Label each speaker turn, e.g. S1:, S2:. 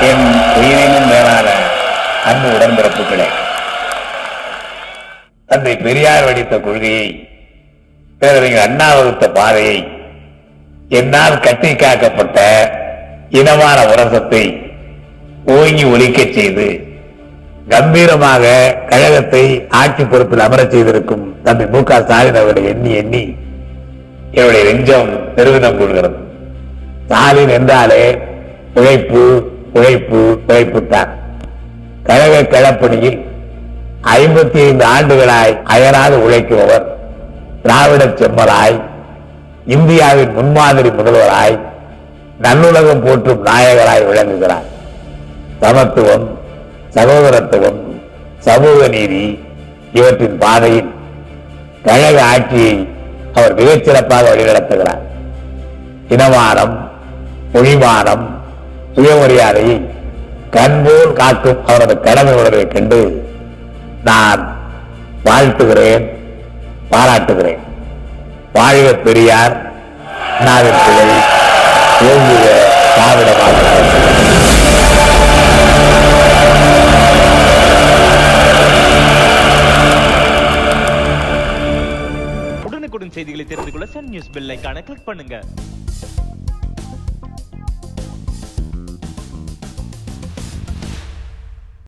S1: என் உயிரினும் மேலான அன்பு உடன்பிறப்புகளே, தந்தை பெரியார் வடித்த கொள்கையை, பேரறிஞர் அண்ணா வகுத்த பாதையை, என்னால் கட்டி காக்கப்பட்ட இனமான உரசத்தை ஓங்கி ஒலிக்கச் செய்து கம்பீரமாக கழகத்தை ஆட்சி பொறுப்பில் அமரச் செய்திருக்கும் தந்தை மு.க. ஸ்டாலின் அவர்களை எண்ணி எண்ணி என்னுடைய நெஞ்சம் பெருமிதம் கொள்கிறது. ஸ்டாலின் என்றாலே உழைப்பு உழைப்பு உழைப்புத்தான். கழக களப்பணியில் 55 ஆண்டுகளாய் அயராது உழைக்குபவர், திராவிட செம்மலாய், இந்தியாவின் முன்மாதிரி முதல்வராய், நல்லுலகம் போற்றும் நாயகராய் விளங்குகிறார். சமத்துவம், சகோதரத்துவம், சமூக நீதி இவற்றின் பாதையில் கழக ஆட்சியை அவர் மிகச் சிறப்பாக வழிநடத்துகிறார். இனமானம், மொழிமானம், சுயமரியாதையை கண்போல் காக்கும் அவரது கடமை உணர்வை கண்டு நான் வாழ்த்துகிறேன், பாராட்டுகிறேன். வாழ்க பெரியார், அண்ணாவின் புகழ் ஓங்குக திராவிட மாநிலம்.
S2: உடனுக்குடன் செய்திகளை தெரிந்து கொள்ள சன் நியூஸ் பெல் ஐகானை கிளிக் பண்ணுங்க.